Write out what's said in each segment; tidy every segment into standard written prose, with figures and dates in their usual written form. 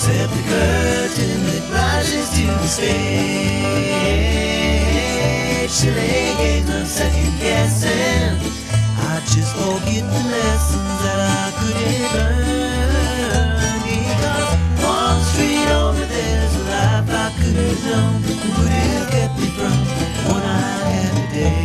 except the curtain that rises to the stage. Chilling games of second guessing. I just forget the lessons that I couldn't learn. Because one street over there's a life I could have known. Would have kept me from the one I had today.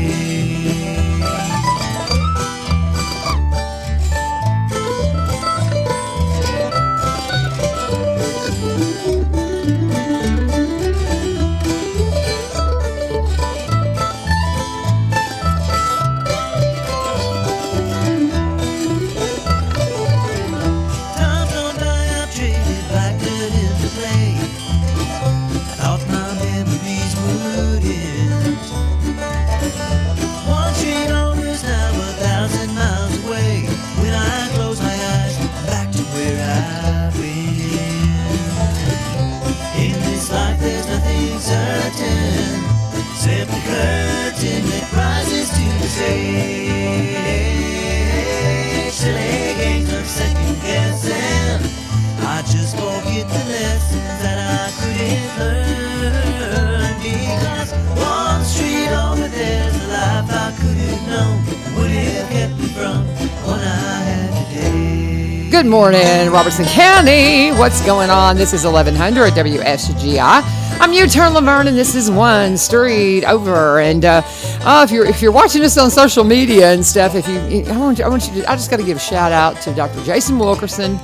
Good morning, Robertson County. What's going on? This is 1100 WSGI. I'm U-Turn LaVern, and this is one street over. And if you're watching us on social media and stuff, I just got to give a shout out to Dr. Jason Wilkerson,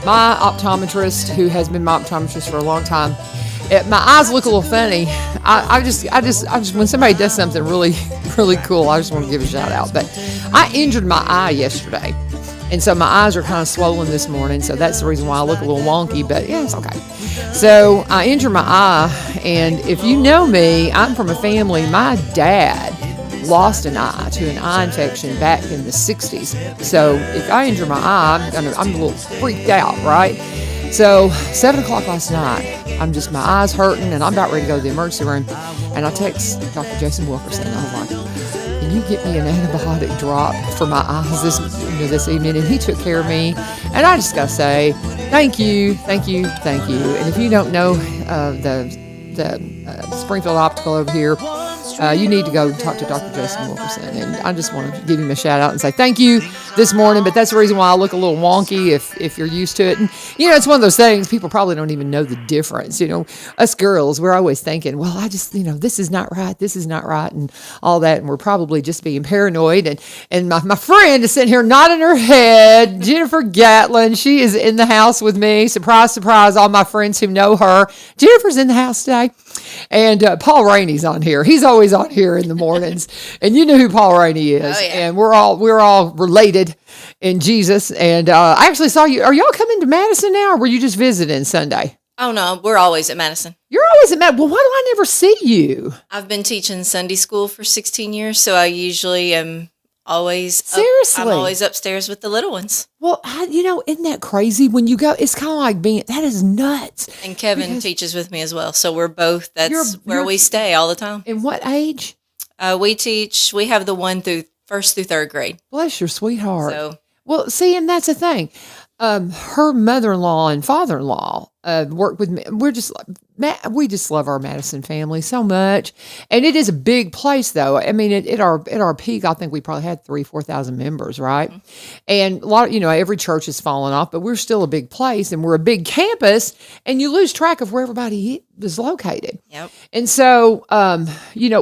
my optometrist, who has been my optometrist for a long time. My eyes look a little funny. I just when somebody does something really, really cool, I just want to give a shout out. But I injured my eye yesterday. And so my eyes are kind of swollen this morning, so that's the reason why I look a little wonky, but yeah, it's okay. So I injured my eye, and if you know me, I'm from a family, my dad lost an eye to an eye infection back in the 60s. So if I injure my eye, I'm a little freaked out, right? So 7 o'clock last night, my eyes hurting, and I'm about ready to go to the emergency room, and I text Dr. Jason Wilkerson, and I was like, can you get me an antibiotic drop for my eyes this evening? And he took care of me. And I just got to say, thank you. And if you don't know the Springfield Optical over here, you need to go talk to Dr. Jason Wilkerson. And I just want to give him a shout out and say thank you this morning. But that's the reason why I look a little wonky if you're used to it. And, it's one of those things people probably don't even know the difference. Us girls, we're always thinking, well, this is not right and all that. And we're probably just being paranoid. And my friend is sitting here nodding her head, Jennifer Gatlin. She is in the house with me. Surprise, surprise, all my friends who know her. Jennifer's in the house today. And Paul Rainey's on here. He's always on here in the mornings. And you know who Paul Rainey is. Oh, yeah. And we're all related in Jesus. And I actually saw you. Are y'all coming to Madison now, or were you just visiting Sunday? Oh, no. We're always at Madison. You're always at Madison. Well, why do I never see you? I've been teaching Sunday school for 16 years, so I usually am always Seriously? I'm always upstairs with the little ones. Well, isn't that crazy? When you go, it's kind of like that is nuts. And Kevin teaches with me as well, so we're both, where we stay all the time. In what age? We have the 1st through 3rd grade. Bless your sweetheart. So, well, see, and that's the thing. Her mother-in-law and father-in-law work with me. We just love our Madison family so much, and it is a big place, though. I mean, at our peak, I think we probably had 3,000-4,000 members, right? Mm-hmm. And a lot of, every church has fallen off, but we're still a big place, and we're a big campus, and you lose track of where everybody is located. Yep. And so,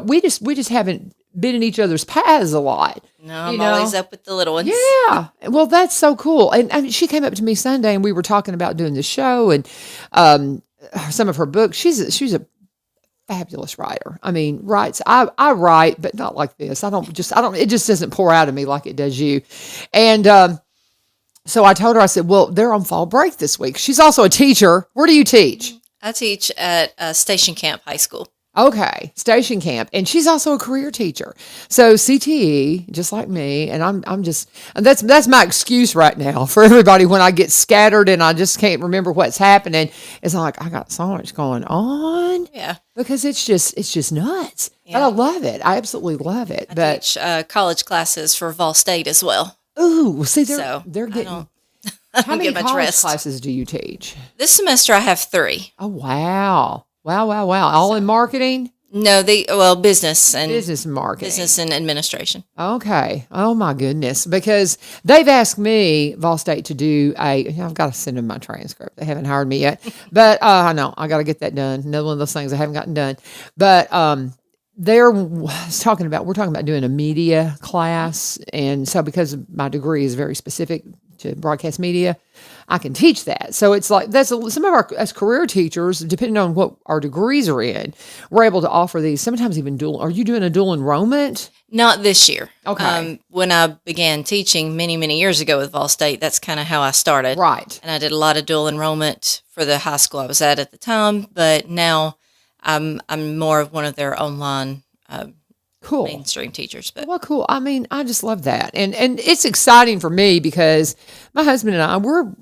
we just haven't been in each other's paths a lot. No, I'm always up with the little ones. Yeah. Well, that's so cool. And she came up to me Sunday, and we were talking about doing the show and some of her books. She's a fabulous writer. I mean, writes. I write, but not like this. It just doesn't pour out of me like it does you. And so I told her, I said, well, they're on fall break this week. She's also a teacher. Where do you teach? I teach at Station Camp High School. Okay, Station Camp, and she's also a career teacher. So CTE, just like me, and that's my excuse right now for everybody when I get scattered and I just can't remember what's happening. It's like I got so much going on. Yeah, because it's just nuts. Yeah. And I love it. I absolutely love it. I teach college classes for Vol State as well. Ooh, see, they're getting. How many get much college rest. classes do you teach? This semester I have 3. Oh, wow. Wow. All in marketing? No, business and Business and marketing. business and administration. Okay. Oh my goodness. Because they've asked me, Vol State, to do I've got to send them my transcript. They haven't hired me yet. But I know I got to get that done. Another one of those things I haven't gotten done. But we're talking about doing a media class. And so because my degree is very specific to broadcast media, I can teach that. So it's like some of our as career teachers, depending on what our degrees are in, we're able to offer these. Sometimes even dual. Are you doing a dual enrollment? Not this year. Okay. When I began teaching many years ago with Vol State, that's kind of how I started. Right. And I did a lot of dual enrollment for the high school I was at the time. But now I'm more of one of their online Cool. mainstream teachers. But Well, cool. I mean, I just love that. And it's exciting for me because my husband and I, we're,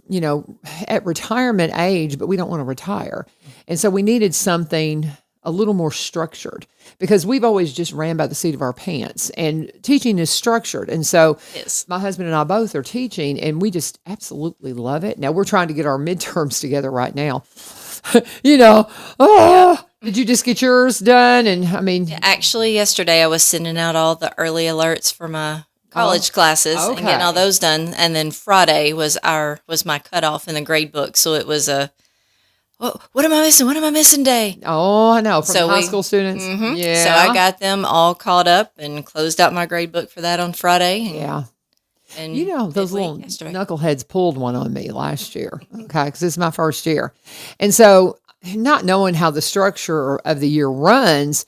at retirement age, but we don't want to retire. And so we needed something a little more structured because we've always just ran by the seat of our pants, and teaching is structured. And so my husband and I both are teaching, and we just absolutely love it. Now we're trying to get our midterms together right now. Did you just get yours done? And I mean, actually, yesterday I was sending out all the early alerts for my college classes and getting all those done. And then Friday was my cutoff in the grade book. So it was what am I missing? What am I missing day? Oh, I know. From high school students. Mm-hmm. Yeah. So I got them all caught up and closed out my grade book for that on Friday. Yeah. And those little knuckleheads pulled one on me last year. Okay. Because this is my first year. And so not knowing how the structure of the year runs,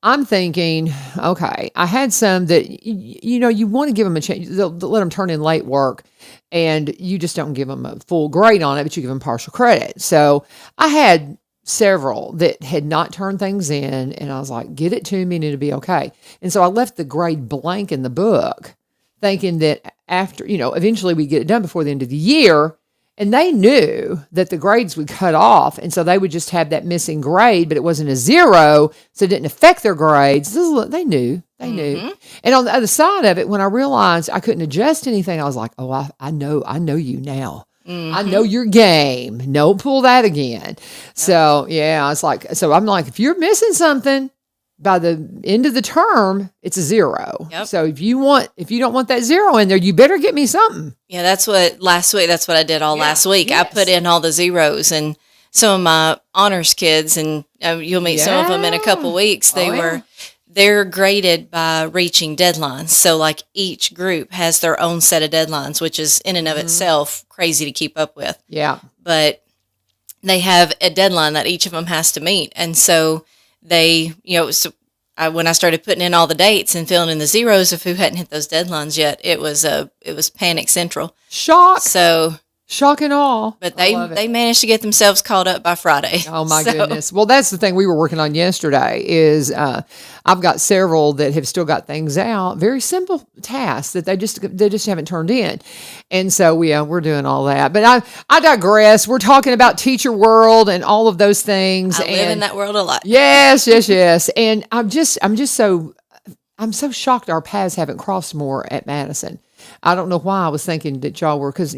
I'm thinking, okay, I had some that, you want to give them a chance. They'll let them turn in late work, and you just don't give them a full grade on it, but you give them partial credit. So I had several that had not turned things in, and I was like, get it to me and it'll be okay. And so I left the grade blank in the book, thinking that after, eventually we get it done before the end of the year. And they knew that the grades would cut off, and so they would just have that missing grade, but it wasn't a 0, so it didn't affect their grades. They knew. And on the other side of it, when I realized I couldn't adjust anything, I was like, oh, I know you now. Mm-hmm. I know your game. No, pull that again. Yep. So, yeah, I'm like, if you're missing something, by the end of the term, it's a 0. Yep. So if you don't want that 0 in there, you better get me something. Yeah, that's what I did last week. Yes. I put in all the 0s, and some of my honors kids, and you'll meet some of them in a couple weeks. They're graded by reaching deadlines. So like each group has their own set of deadlines, which is in and of itself crazy to keep up with. Yeah. But they have a deadline that each of them has to meet. And so when I started putting in all the dates and filling in the 0s of who hadn't hit those deadlines yet, it was panic central. Shock and awe. But they managed to get themselves caught up by Friday. Oh my goodness. Well, that's the thing we were working on yesterday is I've got several that have still got things out, very simple tasks that they just haven't turned in. And so we're doing all that. But I digress. We're talking about teacher world and all of those things. I live in that world a lot. Yes. And I'm so shocked our paths haven't crossed more at Madison. I don't know why I was thinking that y'all were, because,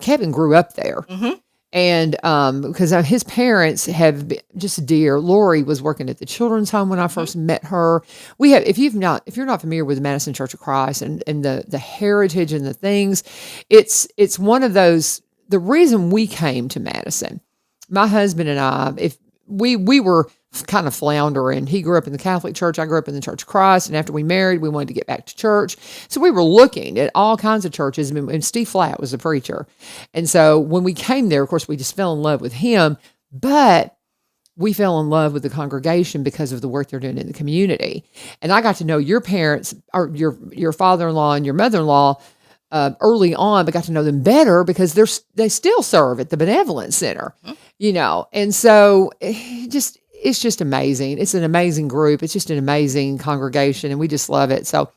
Kevin grew up there. Mm-hmm. And because his parents have been just dear. Lori was working at the children's home when I first met her. We have, if you're not familiar with the Madison Church of Christ and the heritage and the things, it's one of those. The reason we came to Madison, my husband and I, if we were kind of floundering. He grew up in the Catholic Church. I grew up in the Church of Christ. And after we married, we wanted to get back to church. So we were looking at all kinds of churches. And Steve Flatt was the preacher. And so when we came there, of course, we just fell in love with him. But we fell in love with the congregation because of the work they're doing in the community. And I got to know your parents, or your father-in-law and your mother-in-law early on, but got to know them better because they still serve at the Benevolent Center, And so it's just amazing. It's an amazing group. It's just an amazing congregation, and we just love it. So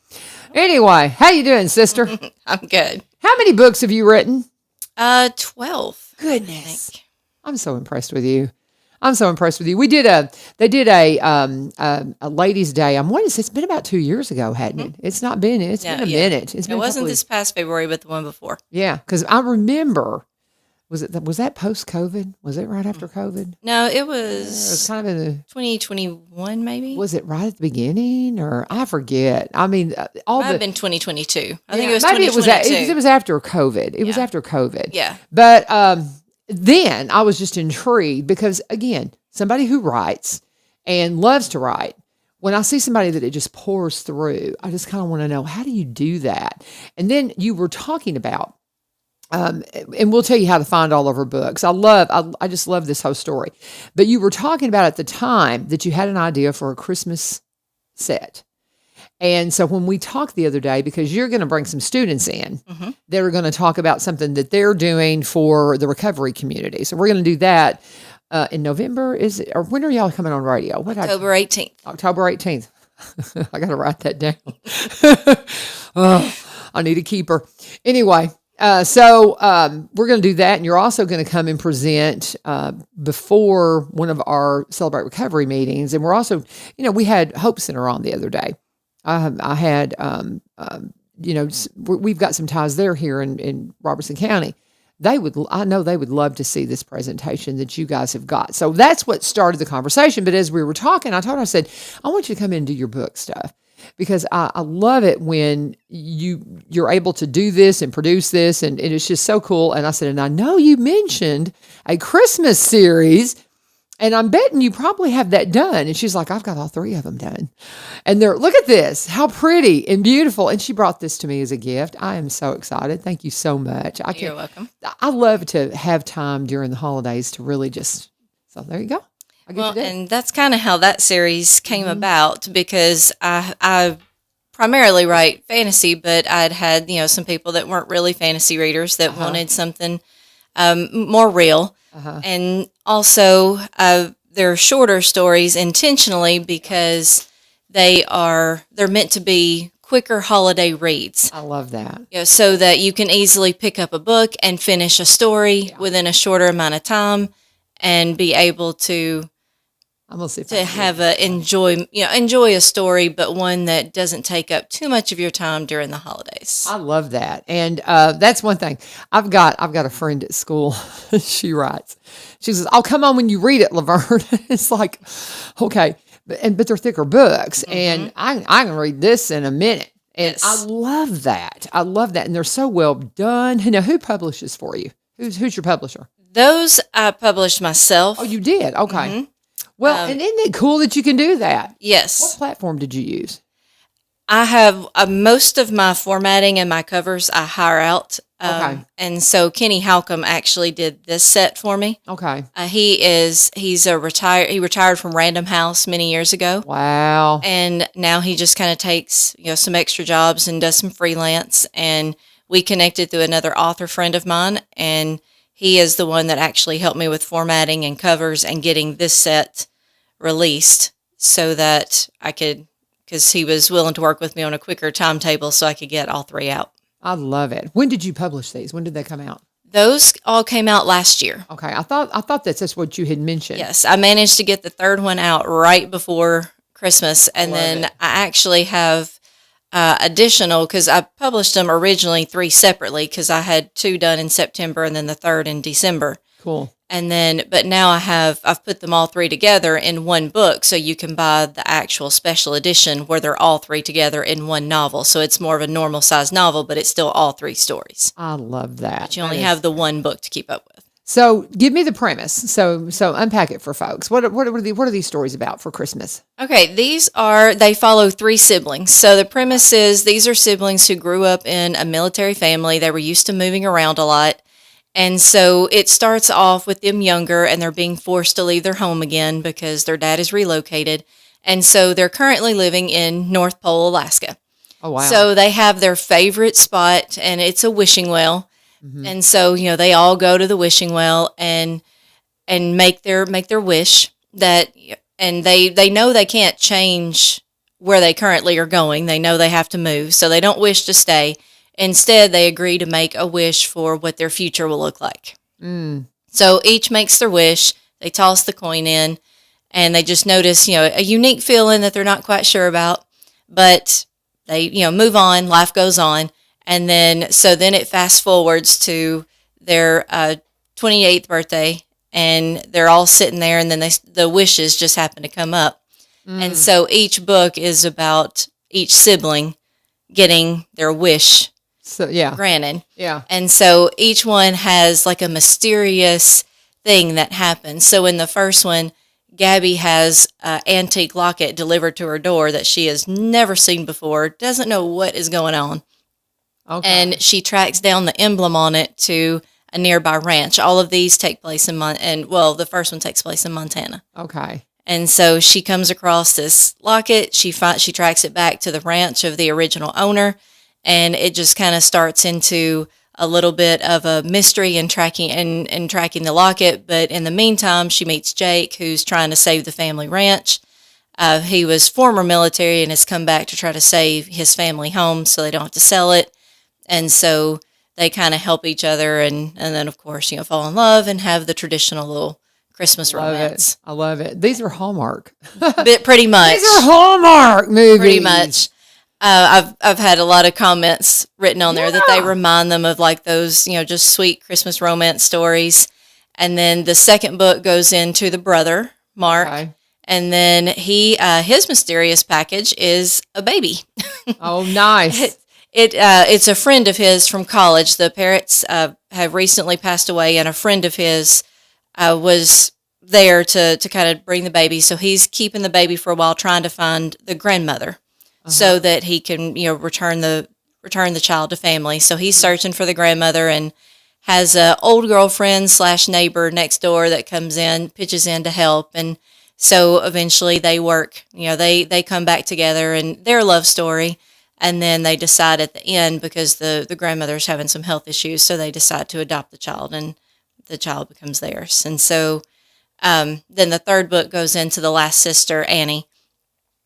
anyway, how you doing, sister? I'm good. How many books have you written? 12. Goodness. I'm so impressed with you. I'm so impressed with you. They did a ladies' day. It's been about 2 years ago, hadn't it? It's not been. It's been a minute. It's been It wasn't this past February, but the one before. Yeah, because I remember. Was that post COVID? Was it right after COVID? No, it It was was kind of in the. 2021, maybe. Was it right at the beginning, or I forget? I mean, all Might have the. been 2022. I Yeah, think it was maybe 2022. it was after COVID. It was after COVID. Yeah. But then I was just intrigued because, again, somebody who writes and loves to write, when I see somebody that it just pours through, I just kind of want to know, how do you do that? And then you were talking about, and we'll tell you how to find all of her books. I just love this whole story. But you were talking about at the time that you had an idea for a Christmas set. And so when we talked the other day, because you're going to bring some students in that are going to talk about something that they're doing for the recovery community. So we're going to do that in November. Is it, or when are y'all coming on radio? October 18th. October 18th. I got to write that down. I need a keeper. Anyway, so we're going to do that. And you're also going to come and present before one of our Celebrate Recovery meetings. And we're also, we had Hope Center on the other day. I had, we've got some ties there here in Robertson County. I know they would love to see this presentation that you guys have got. So that's what started the conversation. But as we were talking, I said, I want you to come in and do your book stuff, because I love it when you're able to do this and produce this. And it's just so cool. And I said, and I know you mentioned a Christmas series, and I'm betting you probably have that done. And she's like, I've got all 3 of them done. And look at this, how pretty and beautiful. And she brought this to me as a gift. I am so excited. Thank you so much. You're welcome. I love to have time during the holidays to really so there you go. And that's kind of how that series came about, because I primarily write fantasy, but I'd had, some people that weren't really fantasy readers that wanted something more real. And also, they're shorter stories intentionally because they're meant to be quicker holiday reads. I love that. So that you can easily pick up a book and finish a story within a shorter amount of time, and be able to enjoy a story, but one that doesn't take up too much of your time during the holidays. I love that. And that's one thing. I've got a friend at school. She writes. She says, I'll come on when you read it, LaVern. It's like, okay. But they're thicker books. And I can read this in a minute. And I love that. And they're so well done. Now, who publishes for you? Who's your publisher? Those I published myself. Oh, you did? Okay. Well, and isn't it cool that you can do that? Yes. What platform did you use? I have most of my formatting and my covers I hire out. Okay. And so Kenny Halcomb actually did this set for me. Okay. He retired from Random House many years ago. Wow. And now he just kind of takes, some extra jobs and does some freelance. And we connected through another author friend of mine, and he is the one that actually helped me with formatting and covers and getting this set released, so that I could, because he was willing to work with me on a quicker timetable so I could get all 3 out. I love it. When did you publish these? When did they come out? Those all came out last year. Okay. I thought that's what you had mentioned. Yes. I managed to get the 3rd one out right before Christmas. And then I actually have additional, because I published them originally 3 separately, because I had 2 done in September and then the 3rd in December. Cool. And then, but now I've put them all 3 together in one book, so you can buy the actual special edition where they're all 3 together in one novel. So it's more of a normal size novel, but it's still all 3 stories. I love that. But you only have the one book to keep up with. So give me the premise. So unpack it for folks. What are these stories about for Christmas? Okay, they follow 3 siblings. So the premise is these are siblings who grew up in a military family. They were used to moving around a lot. And so it starts off with them younger, and they're being forced to leave their home again because their dad is relocated. And so they're currently living in North Pole, Alaska. Oh, wow. So they have their favorite spot, and it's a wishing well. Mm-hmm. And so, they all go to the wishing well and make their wish and they know they can't change where they currently are going. They know they have to move, so they don't wish to stay. Instead, they agree to make a wish for what their future will look like. So each makes their wish. They toss the coin in, and they just notice, a unique feeling that they're not quite sure about, but they, move on, life goes on. And then it fast forwards to their 28th birthday, and they're all sitting there, and then the wishes just happen to come up. And so each book is about each sibling getting their wish granted. Yeah. And so each one has like a mysterious thing that happens. So in the first one, Gabby has an antique locket delivered to her door that she has never seen before, doesn't know what is going on. Okay. And she tracks down the emblem on it to a nearby ranch. All of these take place the first one takes place in Montana. Okay. And so she comes across this locket. She tracks it back to the ranch of the original owner, and it just kind of starts into a little bit of a mystery and tracking the locket. But in the meantime, she meets Jake, who's trying to save the family ranch. He was former military and has come back to try to save his family home so they don't have to sell it. And so they kind of help each other, and then of course, fall in love and have the traditional little Christmas romance. I love it. These are Hallmark. Pretty much. These are Hallmark movies. Pretty much. I've had a lot of comments written on there that they remind them of like those, just sweet Christmas romance stories. And then the second book goes into the brother, Mark. Okay. And then his mysterious package is a baby. Oh, nice. It's a friend of his from college. The parents have recently passed away, and a friend of his was there to kind of bring the baby. So he's keeping the baby for a while, trying to find the grandmother so that he can, return the child to family. So he's searching for the grandmother and has a old girlfriend / neighbor next door that comes in, pitches in to help. And so eventually they work, they come back together and their love story. And then they decide at the end, because the grandmother's having some health issues, so they decide to adopt the child, and the child becomes theirs. And so then the third book goes into the last sister, Annie.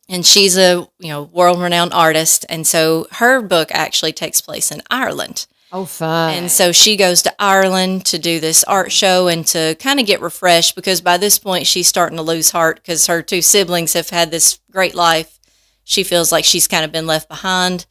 And she's a world-renowned artist. And so her book actually takes place in Ireland. Oh, fun. And so she goes to Ireland to do this art show and to kind of get refreshed, because by this point she's starting to lose heart because her two siblings have had this great life. She feels like she's kind of been left behind.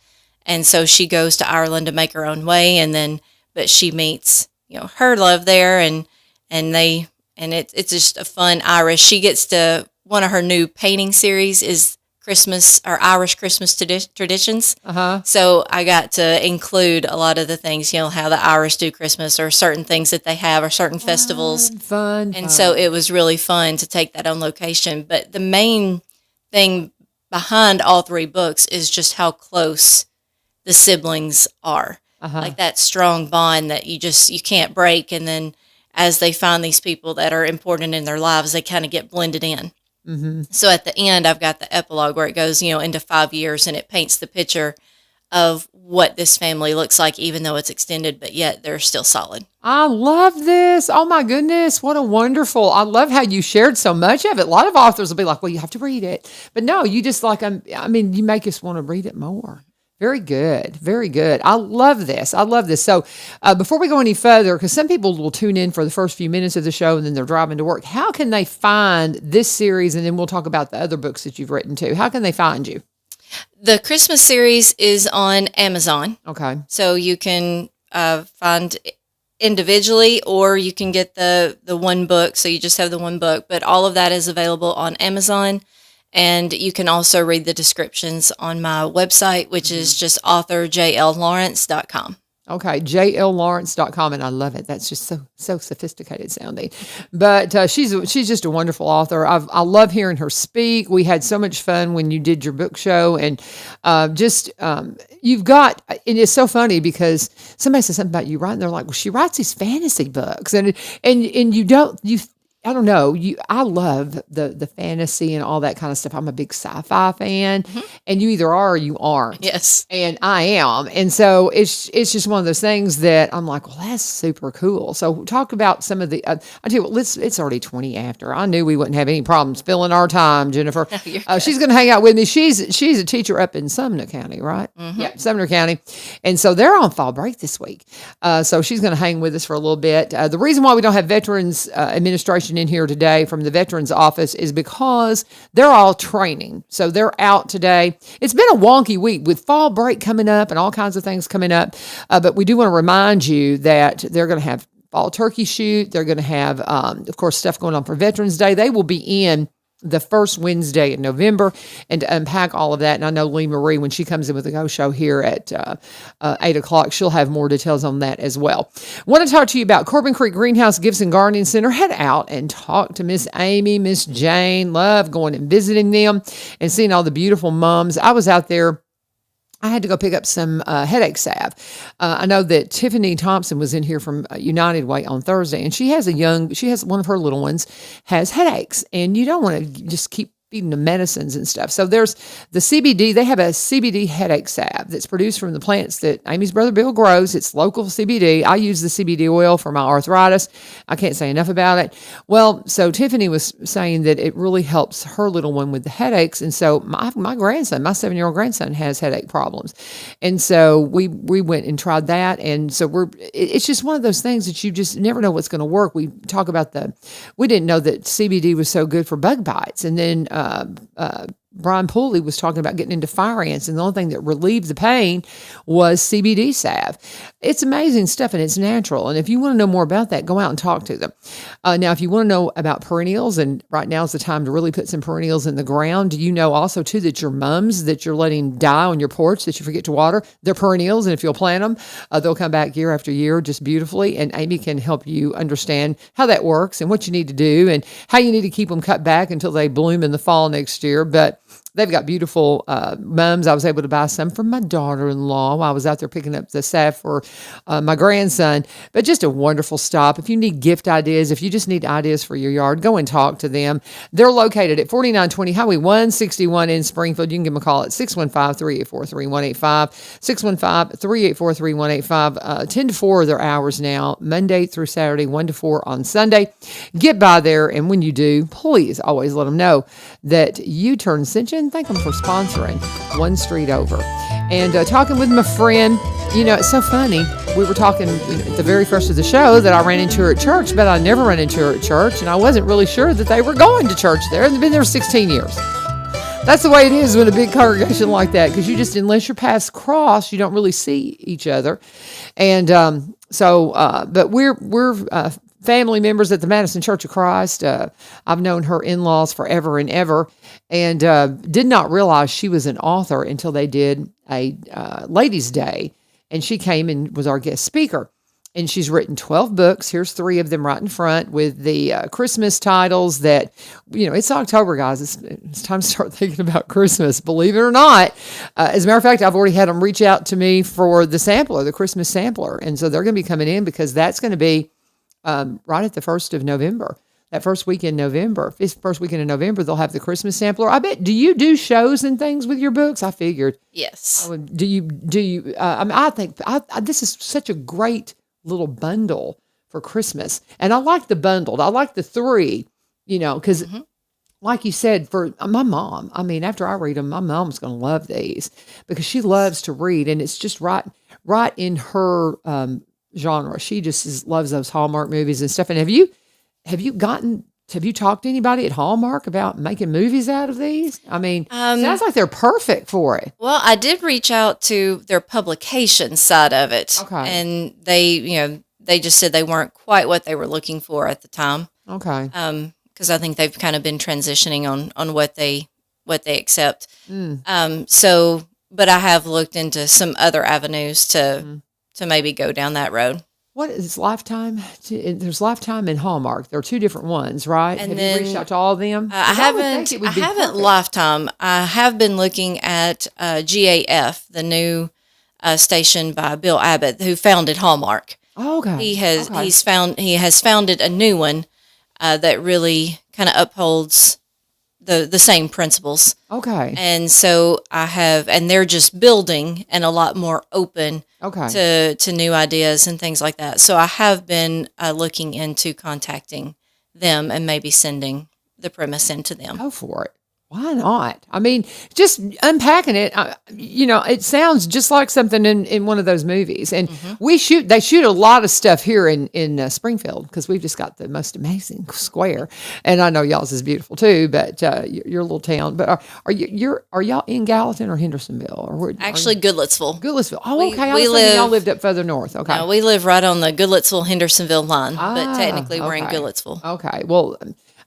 And so she goes to Ireland to make her own way. But she meets, her love there, and it's just a fun Irish. She gets to, one of her new painting series is Christmas or Irish Christmas traditions. So I got to include a lot of the things, how the Irish do Christmas, or certain things that they have, or certain festivals. Fun. So it was really fun to take that on location. But the main thing behind all three books is just how close the siblings are. Like that strong bond that you can't break. And then as they find these people that are important in their lives, they kind of get blended in. So at the end, I've got the epilogue where it goes, into 5 years, and it paints the picture of what this family looks like, even though it's extended, but yet they're still solid. I love this. Oh my goodness. What a wonderful, I love how you shared so much of it. A lot of authors will be like, well, you have to read it. But no, you just you make us want to read it more. Very good. Very good. I love this. So before we go any further, because some people will tune in for the first few minutes of the show and then they're driving to work, how can they find this series? And then we'll talk about the other books that you've written too. How can they find you? The Christmas series is on Amazon. Okay. So you can find individually, or you can get the one book. So you just have the one book, but all of that is available on Amazon. And you can also read the descriptions on my website, which is just authorjllawrence.com. Okay, jllawrence.com, and I love it. That's just so sophisticated sounding. But she's just a wonderful author. I love hearing her speak. We had so much fun when you did your book show, and you've got. And it's so funny because somebody said something about you writing. They're like, "Well, she writes these fantasy books," and you don't. I don't know. I love the fantasy and all that kind of stuff. I'm a big sci-fi fan, and you either are or you aren't. Yes, and I am, and so it's just one of those things that I'm like, well, that's super cool. So talk about some of the. I tell you what, it's already 20 after. I knew we wouldn't have any problems filling our time, Jennifer. She's going to hang out with me. She's a teacher up in Sumner County, right? Yeah, Sumner County, and so they're on fall break this week. So she's going to hang with us for a little bit. The reason why we don't have Veterans Administration mentioning here today from the Veterans Office is because they're all training. So they're out today. It's been a wonky week with fall break coming up and all kinds of things coming up. But we do want to remind you that they're going to have fall turkey shoot. They're going to have, of course, stuff going on for Veterans Day. They will be in the first Wednesday in November, and to unpack all of that. And I know Lee Marie, when she comes in with the Go Show here at 8 o'clock, she'll have more details on that as well. Want to talk to you about Corbin Creek Greenhouse Gibson Gardening Center. Head out and talk to Miss Amy, Miss Jane. Love going and visiting them and seeing all the beautiful mums. I was out there. I had to go pick up some headache salve. I know that Tiffany Thompson was in here from United Way on Thursday, and she has one of her little ones has headaches, and you don't want to just keep feeding them medicines and stuff. So there's the CBD. They have a CBD headache salve that's produced from the plants that Amy's brother Bill grows. It's local CBD. I use the CBD oil for my arthritis. I can't say enough about it. Well, so Tiffany was saying that it really helps her little one with the headaches. And so my grandson, my 7-year-old grandson, has headache problems. And so we went and tried that. And so it's just one of those things that you just never know what's going to work. We talk about we didn't know that CBD was so good for bug bites. And then Brian Pooley was talking about getting into fire ants, and the only thing that relieved the pain was CBD salve. It's amazing stuff, and it's natural. And if you want to know more about that, go out and talk to them. Now, if you want to know about perennials, and right now is the time to really put some perennials in the ground, you know also, too, that your mums that you're letting die on your porch that you forget to water, they're perennials, and if you'll plant them, they'll come back year after year just beautifully, and Amy can help you understand how that works and what you need to do and how you need to keep them cut back until they bloom in the fall next year. But they've got beautiful mums. I was able to buy some from my daughter-in-law while I was out there picking up the salve for my grandson. But just a wonderful stop. If you need gift ideas, if you just need ideas for your yard, go and talk to them. They're located at 4920 Highway 161 in Springfield. You can give them a call at 615-384-3185, 615-384-3185. 10 to 4 are their hours now, Monday through Saturday, 1 to 4 on Sunday. Get by there, and when you do, please always let them know that U-Turn sent you, and thank them for sponsoring One Street Over. And talking with my friend, it's so funny. We were talking at the very first of the show that I ran into her at church, but I never ran into her at church, and I wasn't really sure that they were going to church there. They've been there 16 years. That's the way it is with a big congregation like that, because unless your paths cross, you don't really see each other. And but we're family members at the Madison Church of Christ. I've known her in-laws forever and ever, and did not realize she was an author until they did a Ladies' Day, and she came and was our guest speaker. And she's written 12 books. Here's 3 of them right in front with the Christmas titles that, it's October, guys. It's time to start thinking about Christmas, believe it or not. As a matter of fact, I've already had them reach out to me for the sampler, the Christmas sampler. And so they're going to be coming in because that's going to be right at the 1st of November. That first weekend in November, they'll have the Christmas sampler. I bet. Do you do shows and things with your books? I figured. Yes. Do you? I think this is such a great little bundle for Christmas, and I like the bundled. I like the 3. Because. Mm-hmm. Like you said, for my mom, after I read them, my mom's going to love these because she loves to read, and it's just right in her genre. She just loves those Hallmark movies and stuff. And have you talked to anybody at Hallmark about making movies out of these? Sounds like they're perfect for it. Well, I did reach out to their publication side of it. Okay. And they just said they weren't quite what they were looking for at the time. Okay. Because I think they've kind of been transitioning on what they accept. But I have looked into some other avenues to maybe go down that road. What is Lifetime? There's Lifetime and Hallmark. There are 2 different ones, right? And have then, you reached out to all of them? I haven't Lifetime. I have been looking at GAF, the new station by Bill Abbott, who founded Hallmark. Oh, okay. He has founded a new one that really kind of upholds the same principles. Okay. And so and they're just building and a lot more open to new ideas and things like that. So I have been looking into contacting them and maybe sending the premise into them. Go for it. Why not? I mean, just unpacking it, it sounds just like something in one of those movies. And they shoot a lot of stuff here in Springfield because we've just got the most amazing square. And I know y'all's is beautiful too, but your little town. But are y'all in Gallatin or Hendersonville? Actually, Goodlettsville. Goodlettsville. Oh, okay. I was thinking y'all lived up further north. Okay. No, we live right on the Goodlettsville-Hendersonville line, but technically we're in Goodlettsville. Okay. Well,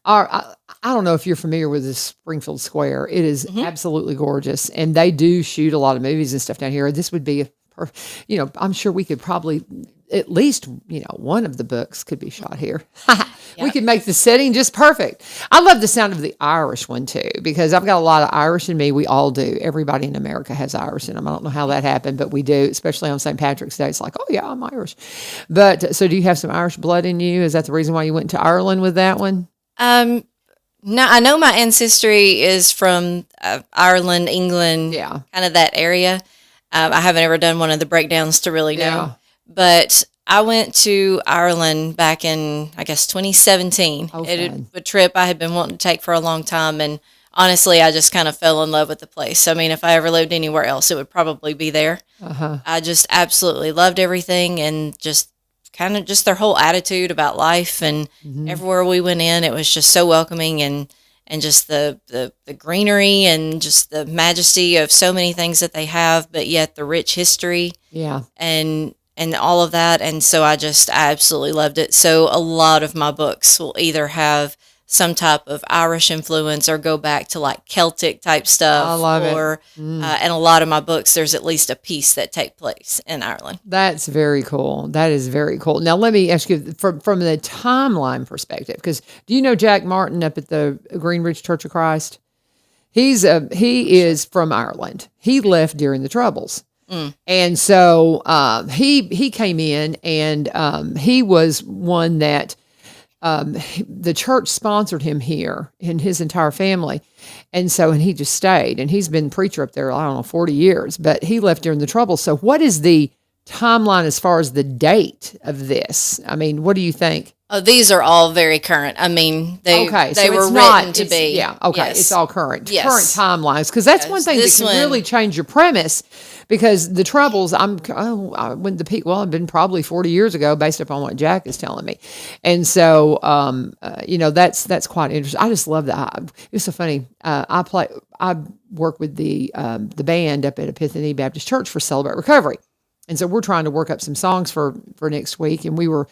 I don't know if you're familiar with the Springfield Square. It is absolutely gorgeous, and they do shoot a lot of movies and stuff down here. This would be, I'm sure we could probably at least, one of the books could be shot here. We could make the setting just perfect. I love the sound of the Irish one too, because I've got a lot of Irish in me. We all do. Everybody in America has Irish in them. I don't know how that happened, but we do, especially on St. Patrick's Day. It's like, oh yeah, I'm Irish. But so do you have some Irish blood in you? Is that the reason why you went to Ireland with that one? No, I know my ancestry is from Ireland, England, kind of that area. I haven't ever done one of the breakdowns to really know. But I went to Ireland back in, I guess, 2017. A trip I had been wanting to take for a long time. And honestly, I just kind of fell in love with the place. I mean, if I ever lived anywhere else, it would probably be there. I just absolutely loved everything, and just kind of just their whole attitude about life, and everywhere we went in, it was just so welcoming, and just the greenery and just the majesty of so many things that they have, but yet the rich history and all of that. And so I absolutely loved it. So a lot of my books will either have some type of Irish influence or go back to like Celtic type stuff. I love it. And a lot of my books, there's at least a piece that take place in Ireland. That's very cool. That is very cool. Now, let me ask you from the timeline perspective, because do you know Jack Martin up at the Greenridge Church of Christ? He is from Ireland. He left during the Troubles. And so he came in, and he was one that the church sponsored him here and his entire family. And he just stayed, and he's been preacher up there, I don't know, 40 years, but he left during the Trouble. So what is the timeline as far as the date of this? I mean, what do you think? Oh, these are all very current. I mean, they were written to be. Yeah, okay, yes. It's all current. Yes. Current timelines, because that's one thing that can really change your premise, because the Troubles, I've been probably 40 years ago based upon what Jack is telling me. And so, that's quite interesting. I just love that. It's so funny. I work with the band up at Epiphany Baptist Church for Celebrate Recovery. And so we're trying to work up some songs for next week, and we were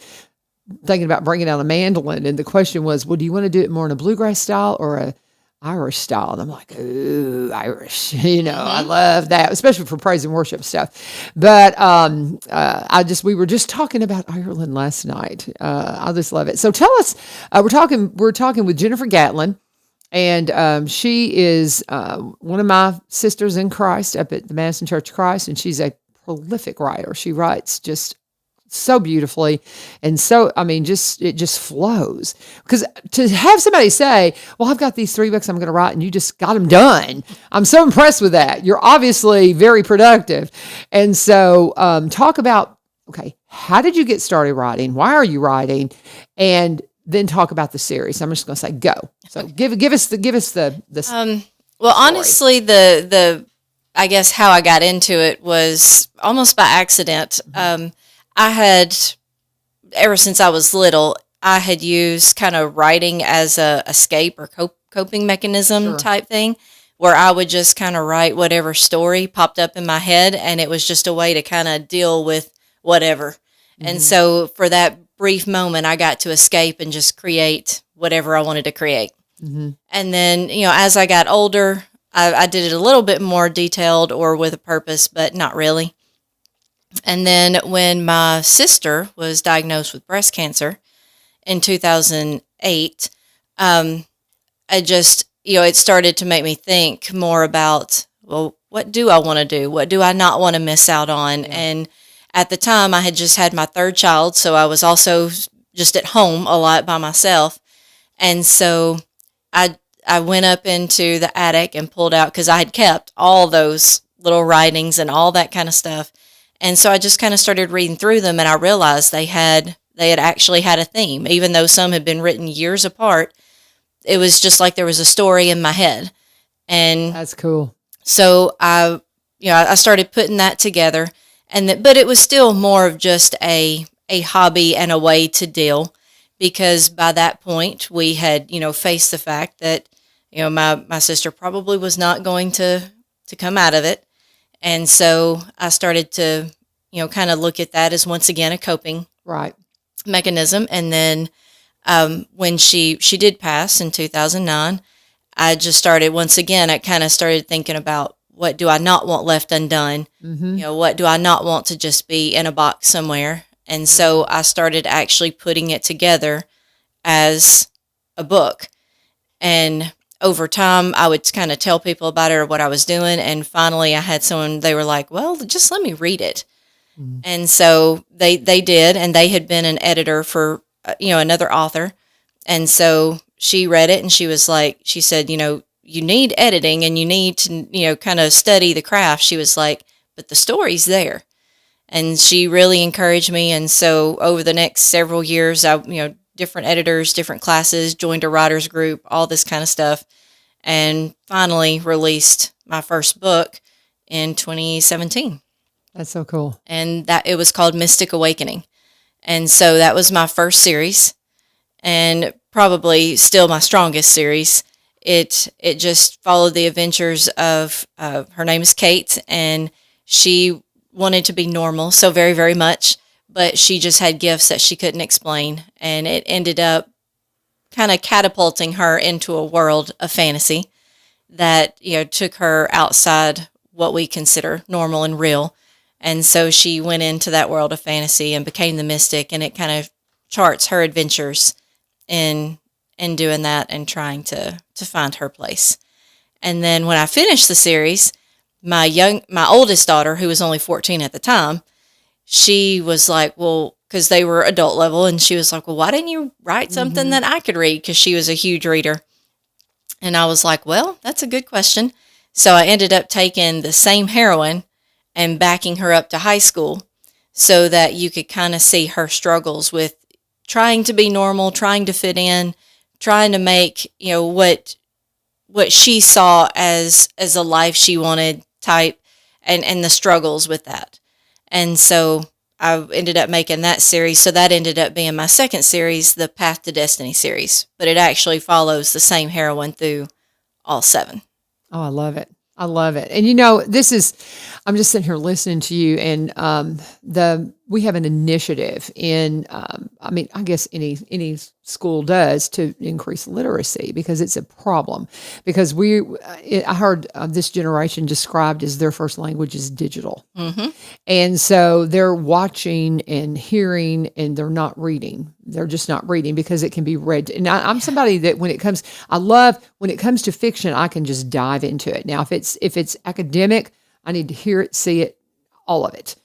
thinking about bringing out a mandolin, and the question was, well, do you want to do it more in a bluegrass style or a Irish style? And I'm like, ooh, Irish. I love that, especially for praise and worship stuff. But we were just talking about Ireland last night. I just love it. So tell us, we're talking with Jennifer Gatlin, and she is one of my sisters in Christ up at the Madison Church of Christ, and she's a prolific writer. She writes just so beautifully, and so it just flows. Because to have somebody say, well, I've got these 3 books I'm going to write, and you just got them done, I'm so impressed with that. You're obviously very productive. And so talk about, okay, how did you get started writing? Why are you writing? And then talk about the series. I'm just going to say go. So give us the well, honestly, the I guess how I got into it was almost by accident. I had, ever since I was little, I had used kind of writing as a escape or coping mechanism type thing, where I would just kind of write whatever story popped up in my head, and it was just a way to kind of deal with whatever. And so for that brief moment, I got to escape and just create whatever I wanted to create. And then, as I got older, I did it a little bit more detailed or with a purpose, but not really. And then when my sister was diagnosed with breast cancer in 2008, I just, it started to make me think more about, well, what do I want to do? What do I not want to miss out on? Yeah. And at the time, I had just had my third child, so I was also just at home a lot by myself. And so I went up into the attic and pulled out, because I had kept all those little writings and all that kind of stuff. And so I just kind of started reading through them, and I realized they had actually had a theme. Even though some had been written years apart, it was just like there was a story in my head. And That's cool. so I started putting that together, but it was still more of just a hobby and a way to deal, because by that point we had, faced the fact that, my sister probably was not going to come out of it. And so I started to, kind of look at that as once again a coping Right. mechanism. And then when she did pass in 2009, I just started, once again, I kind of started thinking about, what do I not want left undone? What do I not want to just be in a box somewhere? And so I started actually putting it together as a book. And over time, I would kind of tell people about it or what I was doing. And finally, I had someone, they were like, well, just let me read it. And so they did, and they had been an editor for, another author. And so she read it, and she was like, she said, you need editing and you need to, kind of study the craft. She was like, but the story's there. And she really encouraged me. And so over the next several years, I, different editors, different classes, joined a writer's group, all this kind of stuff. And finally released my first book in 2017. That's so cool. And that it was called Mystic Awakening. And so that was my first series, and probably still my strongest series. It just followed the adventures of, her name is Kate, and she wanted to be normal, so very, very much, but she just had gifts that she couldn't explain, and it ended up kind of catapulting her into a world of fantasy that, took her outside what we consider normal and real. And so she went into that world of fantasy and became the mystic, and it kind of charts her adventures in doing that and trying to find her place. And then when I finished the series, my oldest daughter, who was only 14 at the time, she was like, well, because they were adult level, and she was like, well, why didn't you write something that I could read? Because she was a huge reader. And I was like, well, that's a good question. So I ended up taking the same heroine and backing her up to high school so that you could kind of see her struggles with trying to be normal, trying to fit in, trying to make, what she saw as a life she wanted type, and the struggles with that. And so I ended up making that series. So that ended up being my second series, the Path to Destiny series. But it actually follows the same heroine through all 7. Oh, I love it. I love it. And I'm just sitting here listening to you, and we have an initiative in, I guess any school does, to increase literacy, because it's a problem. Because I heard this generation described as their first language is digital. Mm-hmm. And so they're watching and hearing, and they're not reading. They're just not reading because it can be read. And I'm somebody that when it comes to fiction, I can just dive into it. Now, if it's academic, I need to hear it, see it, all of it,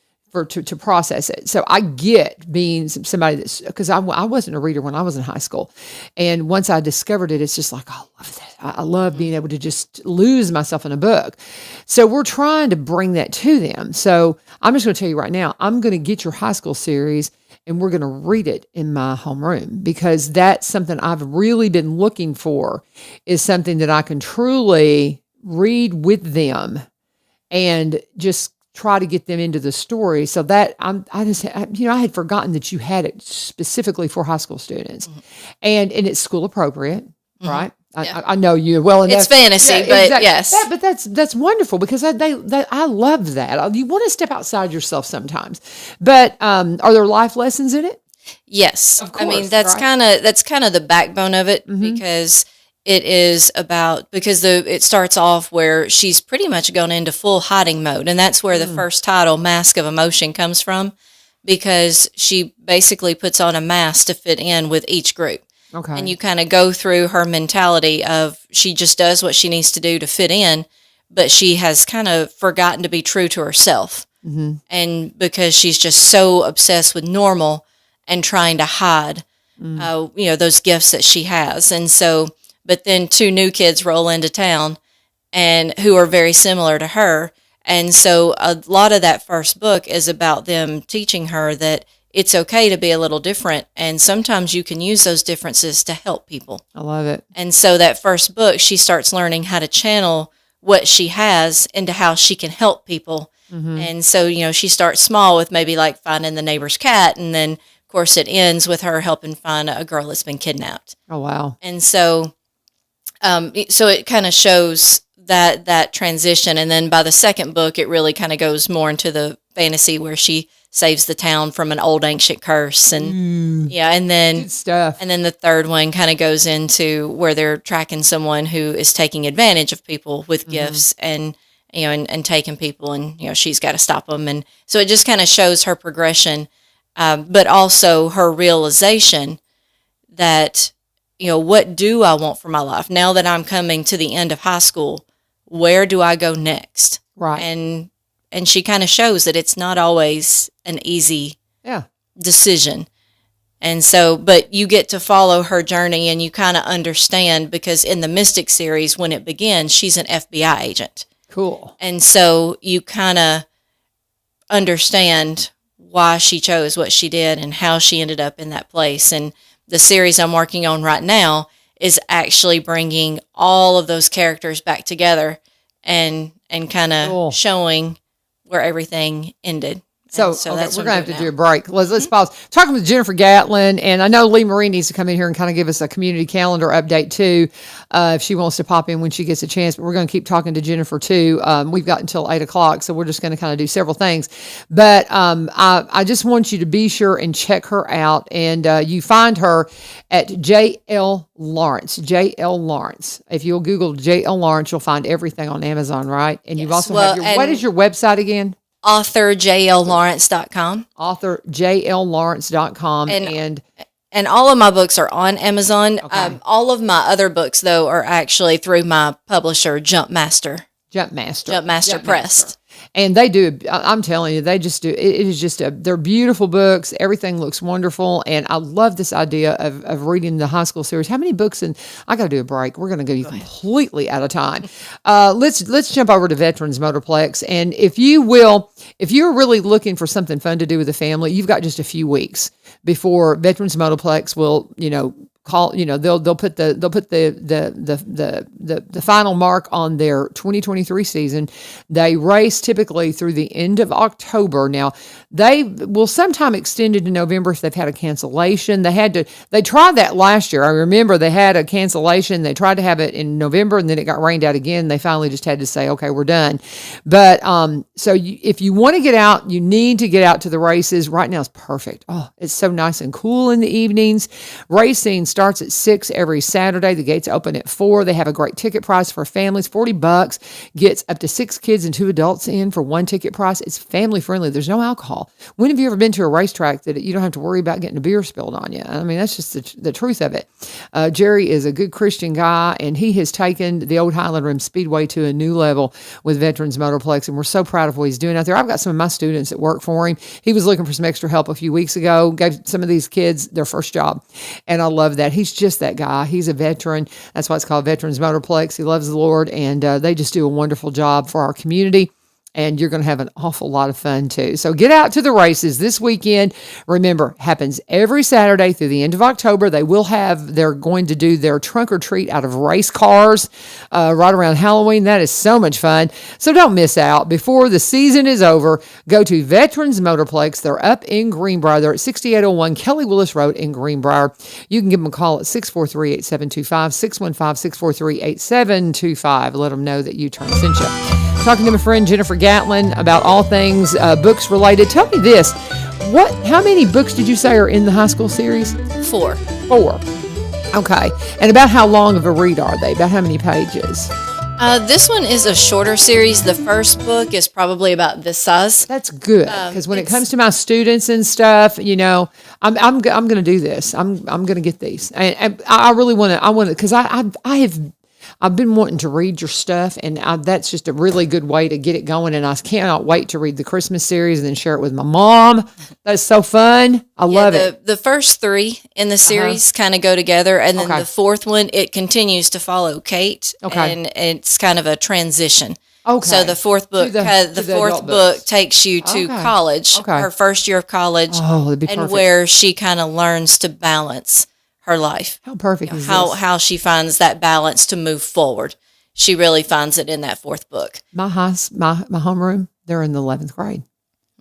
to process it. So I get being somebody because I wasn't a reader when I was in high school. And once I discovered it, it's just like, I love that. I love being able to just lose myself in a book. So we're trying to bring that to them. So I'm just going to tell you right now, I'm going to get your high school series, and we're going to read it in my homeroom, because that's something I've really been looking for, is something that I can truly read with them and just try to get them into the story. So that I had forgotten that you had it specifically for high school students, and it's school appropriate, right? Yeah. I know you well enough. It's fantasy, but exactly. Yes. But that's wonderful, because I love that. You want to step outside yourself sometimes. But are there life lessons in it? Yes. Of course, I mean, that's kind of the backbone of it, because it is about, because it starts off where she's pretty much gone into full hiding mode. And that's where the first title, Mask of Emotion, comes from, because she basically puts on a mask to fit in with each group. Okay. And you kind of go through her mentality of, she just does what she needs to do to fit in, but she has kind of forgotten to be true to herself. Mm-hmm. And because she's just so obsessed with normal and trying to hide, those gifts that she has. And so, but then 2 new kids roll into town, and who are very similar to her. And so a lot of that first book is about them teaching her that it's okay to be a little different, and sometimes you can use those differences to help people. I love it. And so that first book, she starts learning how to channel what she has into how she can help people. And so, she starts small with maybe like finding the neighbor's cat. And then, of course, it ends with her helping find a girl that's been kidnapped. Oh, wow. And so, so it kind of shows that transition. And then by the second book, it really kind of goes more into the fantasy where she saves the town from an old ancient curse. And and then Good stuff. And then the third one kind of goes into where they're tracking someone who is taking advantage of people with gifts and taking people, and she's got to stop them. And so it just kind of shows her progression, but also her realization that what do I want for my life now that I'm coming to the end of high school? Where do I go next? Right. And she kind of shows that it's not always an easy decision. And so, but you get to follow her journey, and you kind of understand, because in the Mystic series, when it begins, she's an FBI agent. Cool. And so you kind of understand why she chose what she did and how she ended up in that place. And the series I'm working on right now is actually bringing all of those characters back together and kind of showing where everything ended. So that's we're going to have to do a break. Let's pause. Talking with Jennifer Gatlin, and I know Lee Marie needs to come in here and kind of give us a community calendar update too, if she wants to pop in when she gets a chance. But we're going to keep talking to Jennifer too. We've got until 8:00, so we're just going to kind of do several things. But I just want you to be sure and check her out, and you find her at JL Lawrence. JL Lawrence. If you'll Google JL Lawrence, you'll find everything on Amazon, right? And you've also have what is your website again? AuthorJLLawrence.com. AuthorJLLawrence.com. And all of my books are on Amazon. Okay. All of my other books, though, are actually through my publisher, Jumpmaster Press. And they do, I'm telling you, they just do, it is just they're beautiful books. Everything looks wonderful. And I love this idea of reading the high school series. How many books? And I got to do a break. We're going to go completely out of time. Let's jump over to Veterans Motorplex. And if you're really looking for something fun to do with the family, you've got just a few weeks before Veterans Motorplex will, they'll put the final mark on their 2023 season. They race typically through the end of October. Now, they will sometime extend into November if they've had a cancellation. They tried that last year. I remember they had a cancellation. They tried to have it in November, and then it got rained out again. They finally just had to say, okay, we're done. But if you want to get out, you need to get out to the races. Right now is perfect. Oh, it's so nice and cool in the evenings. Racing starts at 6 every Saturday. The gates open at 4. They have a great ticket price for families, $40. Gets up to 6 kids and 2 adults in for one ticket price. It's family friendly. There's no alcohol. When have you ever been to a racetrack that you don't have to worry about getting a beer spilled on you? I mean, that's just the truth of it. Jerry is a good Christian guy, and he has taken the old Highland Rim Speedway to a new level with Veterans Motorplex, and we're so proud of what he's doing out there. I've got some of my students that work for him. He was looking for some extra help a few weeks ago, gave some of these kids their first job, and I love that. He's just that guy. He's a veteran. That's why it's called Veterans Motorplex. He loves the Lord, and they just do a wonderful job for our community. And you're going to have an awful lot of fun too. So get out to the races this weekend. Remember, happens every Saturday through the end of October. They're going to do their trunk or treat out of race cars right around Halloween. That is so much fun. So don't miss out. Before the season is over, go to Veterans Motorplex. They're up in Greenbrier. They're at 6801 Kelly Willis Road in Greenbrier. You can give them a call at 643-8725, 615-643-8725. Let them know that U-Turn sent you. Talking to my friend Jennifer Gatlin about all things books related. Tell me this: how many books did you say are in the high school series? 4. 4. Okay. And about how long of a read are they? About how many pages? This one is a shorter series. The first book is probably about this size. That's good, because when it comes to my students and stuff, I'm going to do this. I'm going to get these, and I really want to. Because I've been wanting to read your stuff, and that's just a really good way to get it going. And I cannot wait to read the Christmas series and then share it with my mom. That's so fun. I love it. The first 3 in the series kind of go together, and then the fourth one, it continues to follow Kate, and it's kind of a transition. Okay. So the fourth book, the fourth book takes you to college, her first year of college, and where she kind of learns to balance her life. How perfect is this? How she finds that balance to move forward. she really finds it in that fourth book. My homeroom, they're in the 11th grade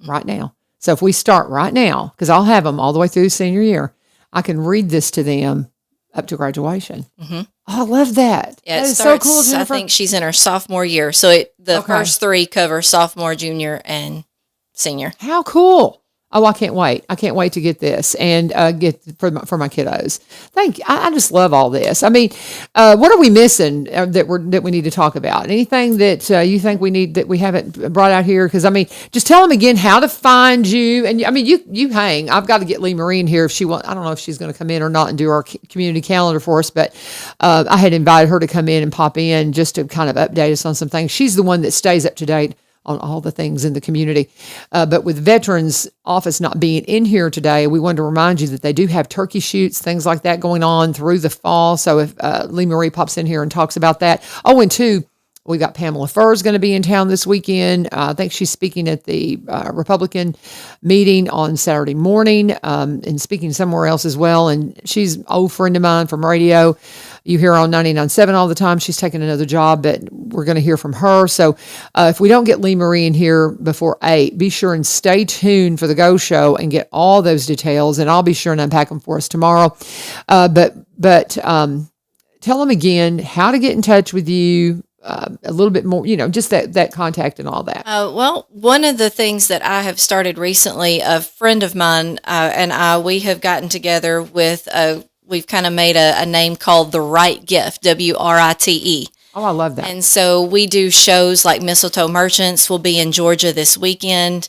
right now. So if we start right now, because I'll have them all the way through senior year, I can read this to them up to graduation. Mm-hmm. Oh, I love that. Yeah, that is so cool, Jennifer. I think she's in her sophomore year. So the first three cover sophomore, junior, and senior. How cool. Oh, I can't wait. I can't wait to get this and get for my kiddos. I just love all this. I mean, what are we missing that we need to talk about? Anything that you think we need that we haven't brought out here? Because I mean, just tell them again how to find you. And I mean, you hang. I've got to get Lee Marie in here if she wants. I don't know if she's going to come in or not and do our community calendar for us, but I had invited her to come in and pop in just to kind of update us on some things. She's the one that stays up to date on all the things in the community. But with Veterans Office not being in here today, we wanted to remind you that they do have turkey shoots, things like that going on through the fall. So if Lee Marie pops in here and talks about that. Oh, and two, we got Pamela Furr's going to be in town this weekend. I think she's speaking at the Republican meeting on Saturday morning and speaking somewhere else as well. And she's an old friend of mine from radio. You hear her on 99.7 all the time. She's taking another job, but we're going to hear from her. So if we don't get Lee Marie in here before 8, be sure and stay tuned for the Go Show and get all those details. And I'll be sure and unpack them for us tomorrow. But tell them again how to get in touch with you. A little bit more, just that contact and all that. Well, one of the things that I have started recently, a friend of mine and we have gotten together with, we've kind of made a name called The Right Gift, WRITE. Oh, I love that. And so we do shows like Mistletoe Merchants. We'll be in Georgia this weekend,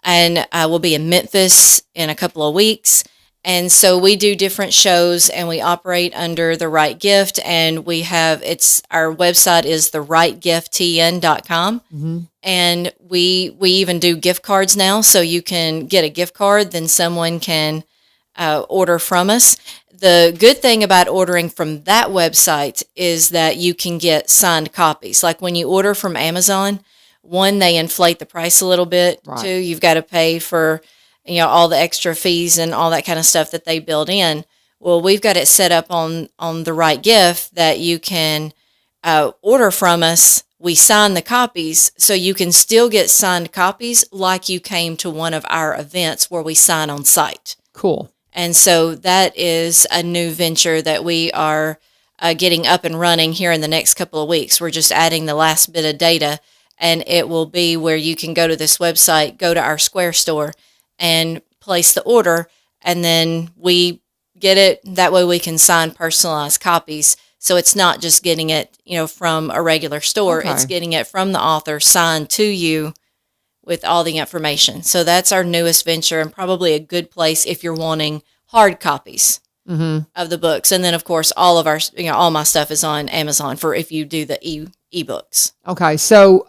and we'll be in Memphis in a couple of weeks. And so we do different shows, and we operate under The Right Gift, and our website is therightgifttn.com. Mm-hmm. And we even do gift cards now, so you can get a gift card, then someone can order from us. The good thing about ordering from that website is that you can get signed copies. Like when you order from Amazon, one, they inflate the price a little bit. Right. Two, you've got to pay for all the extra fees and all that kind of stuff that they build in. Well, we've got it set up on The Right Gift that you can order from us. We sign the copies, so you can still get signed copies like you came to one of our events where we sign on site. Cool. And so that is a new venture that we are getting up and running here in the next couple of weeks. We're just adding the last bit of data, and it will be where you can go to this website, go to our Square store, and place the order, and then we get it. That way we can sign personalized copies. So it's not just getting it, from a regular store. Okay. It's getting it from the author signed to you with all the information. So that's our newest venture, and probably a good place if you're wanting hard copies of the books. And then of course, all of our, all my stuff is on Amazon for if you do the ebooks. Okay. So,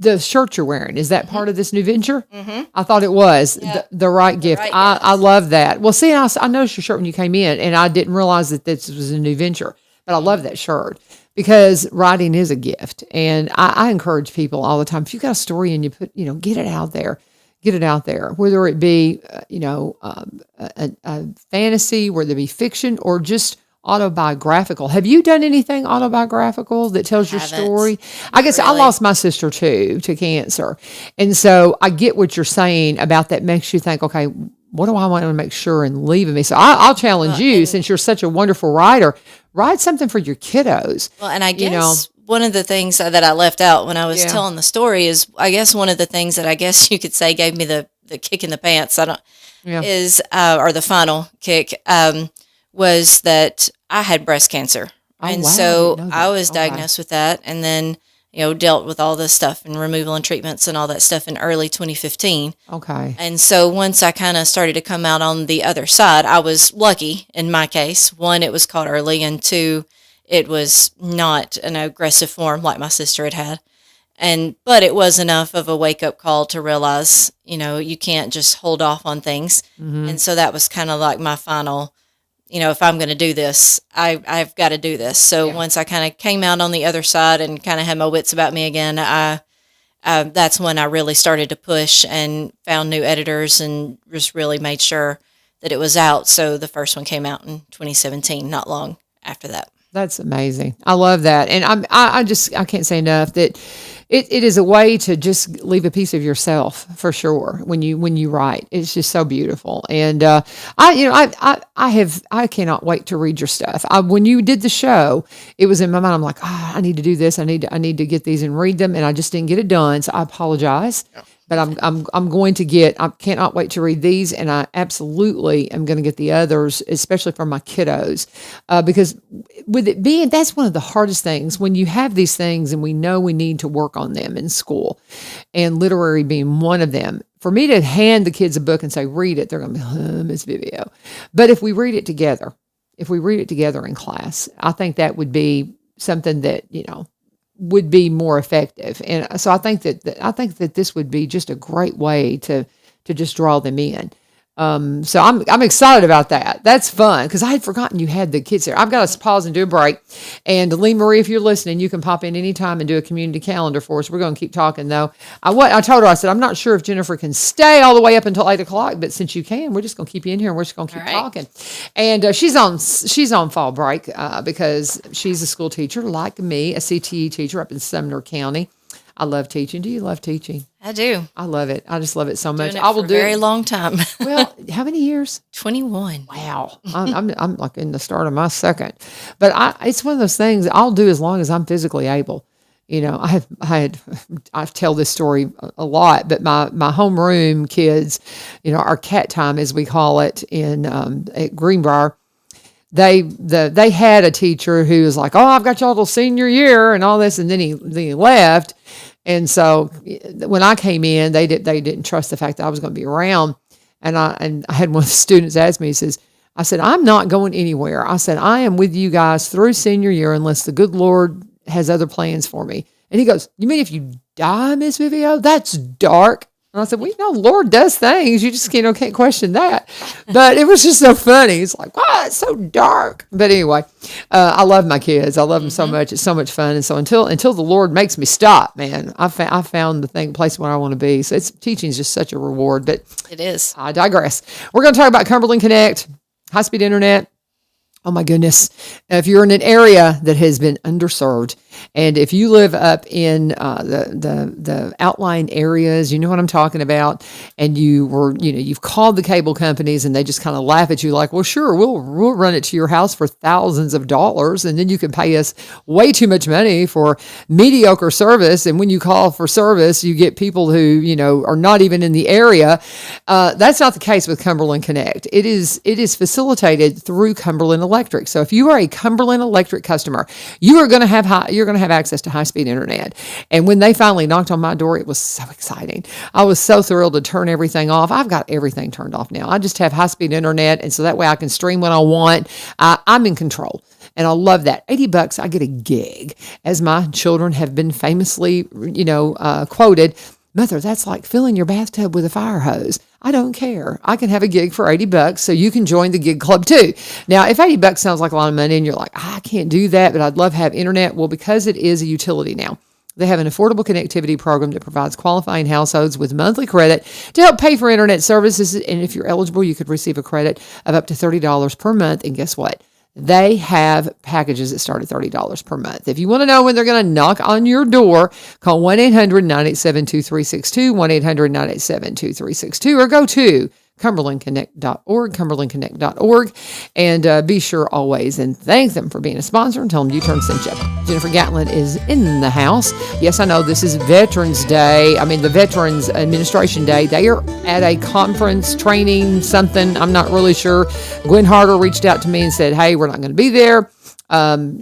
the shirt you're wearing, is that part of this new venture? Mm-hmm. I thought it was. Yeah. The Right Gift. Right I love that. Well, see, I noticed your shirt when you came in, and I didn't realize that this was a new venture, but I love that shirt because writing is a gift. And I encourage people all the time, if you've got a story and you put, get it out there. Get it out there, whether it be, a fantasy, whether it be fiction, or just autobiographical. Have you done anything autobiographical that tells your story? I guess really. I lost my sister too to cancer. And so I get what you're saying about that makes you think, okay, what do I want to make sure and leave in me? So I'll challenge you, since you're such a wonderful writer, write something for your kiddos. Well, and I guess one of the things that I left out when I was telling the story is, I guess one of the things that I guess you could say gave me the kick in the pants, or the final kick, was that I had breast cancer. And so I was diagnosed with that, and then, dealt with all this stuff and removal and treatments and all that stuff in early 2015. Okay. And so once I kind of started to come out on the other side, I was lucky in my case. One, it was caught early, and two, it was not an aggressive form like my sister had had. But it was enough of a wake-up call to realize, you can't just hold off on things. Mm-hmm. And so that was kind of like my final, if I'm going to do this, I've got to do this. So once I kind of came out on the other side and kind of had my wits about me again, that's when I really started to push and found new editors and just really made sure that it was out. So the first one came out in 2017, not long after that. That's amazing. I love that. And I can't say enough that it is a way to just leave a piece of yourself for sure when you write. It's just so beautiful. And I cannot wait to read your stuff. When you did the show, it was in my mind. I'm like, I need to do this. I need to get these and read them, and I just didn't get it done. So I apologize. Yeah. But I'm going to get. I cannot wait to read these, and I absolutely am going to get the others, especially for my kiddos, because with it being, that's one of the hardest things when you have these things, and we know we need to work on them in school, and literary being one of them. For me to hand the kids a book and say read it, they're going to be Miss Vivio. But if we read it together, in class, I think that would be something that would be more effective. And so I think that this would be just a great way to just draw them in. So I'm excited about that. That's fun because I had forgotten you had the kids there. I've got to pause and do a break. And Lee Marie, if you're listening, you can pop in anytime and do a community calendar for us. We're going to keep talking though. I told her, I said, I'm not sure if Jennifer can stay all the way up until 8:00, but since you can, we're just going to keep you in here and we're just going to keep talking. And she's on fall break because she's a school teacher like me, a CTE teacher up in Sumner County. I love teaching. Do you love teaching? I do. I love it. I just love it so much. I will do it for a very long time. Well, how many years? 21. Wow. I'm like in the start of my second, but it's one of those things I'll do as long as I'm physically able. I tell this story a lot, but my homeroom kids, our cat time as we call it at Greenbrier. They had a teacher who was like, I've got y'all till senior year and all this. And then he left. And so when I came in, they didn't trust the fact that I was going to be around. And I had one of the students ask me, I said, I'm not going anywhere. I said, I am with you guys through senior year unless the good Lord has other plans for me. And he goes, you mean if you die, Miss Vivio? That's dark. And I said, Lord does things. You just can't question that. But it was just so funny. It's like, wow, it's so dark. But anyway, I love my kids. I love them so much. It's so much fun. And so until the Lord makes me stop, man, I found the place where I want to be. So teaching is just such a reward. But it is. I digress. We're going to talk about Cumberland Connect, high-speed internet. Oh my goodness. If you're in an area that has been underserved, and if you live up in the outlying areas, you know what I'm talking about, and you've called the cable companies and they just kind of laugh at you like, well, sure, we'll run it to your house for thousands of dollars, and then you can pay us way too much money for mediocre service. And when you call for service, you get people who, are not even in the area. That's not the case with Cumberland Connect. It is facilitated through Cumberland Electric. So if you are a Cumberland Electric customer, you're going to have access to high-speed internet. And when they finally knocked on my door, it was so exciting. I was so thrilled to turn everything off. I've got everything turned off now. I just have high-speed internet, and so that way I can stream when I want. I'm in control. And I love that. $80, I get a gig. As my children have been famously, quoted, Mother, that's like filling your bathtub with a fire hose. I don't care. I can have a gig for $80, so you can join the gig club too. Now, if $80 sounds like a lot of money and you're like, I can't do that, but I'd love to have internet. Well, because it is a utility now, they have an affordable connectivity program that provides qualifying households with monthly credit to help pay for internet services. And if you're eligible, you could receive a credit of up to $30 per month. And guess what? They have packages that start at $30 per month. If you want to know when they're going to knock on your door, call 1-800-987-2362, 1-800-987-2362, or go to cumberlandconnect.org, and be sure always and thank them for being a sponsor and tell them U-Turn sent you. Jennifer Gatlin is in the house. Yes, I know this is Veterans Day. The Veterans Administration Day. They are at a conference, training, something. I'm not really sure. Gwen Harder reached out to me and said, hey, we're not going to be there.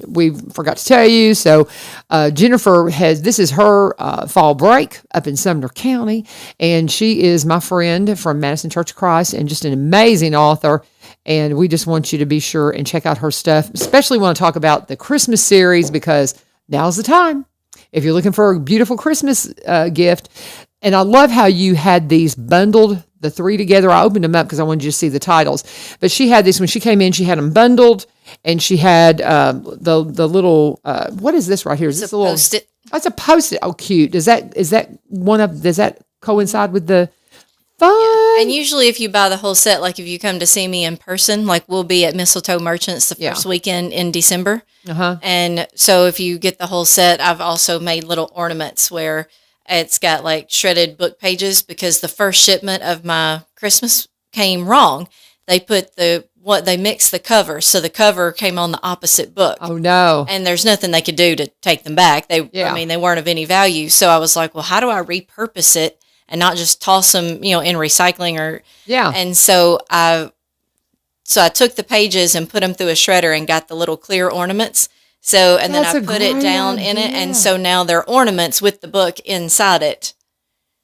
We forgot to tell you. So Jennifer this is her fall break up in Sumner County, and she is my friend from Madison Church of Christ and just an amazing author. And we just want you to be sure and check out her stuff, especially want to talk about the Christmas series, because now's the time. If you're looking for a beautiful Christmas gift, and I love how you had these bundled, the three together. I opened them up because I wanted you to see the titles. But she had this, when she came in, she had them bundled, and she had the little, what is this right here? Is this a little Post-it? That's a Post-it. Oh, cute. Does that coincide with the Fun. And usually if you buy the whole set, like if you come to see me in person, like we'll be at Mistletoe Merchants the first weekend in December. And so if you get the whole set, I've also made little ornaments where it's got like shredded book pages because the first shipment of my Christmas came wrong. They they mixed the cover, so the cover came on the opposite book. Oh no! And there's nothing they could do to take them back. I mean, they weren't of any value. So I was like, well, how do I repurpose it and not just toss them, in recycling or And so I took the pages and put them through a shredder and got the little clear ornaments. So, and then I put it down in it. And so now they're ornaments with the book inside it.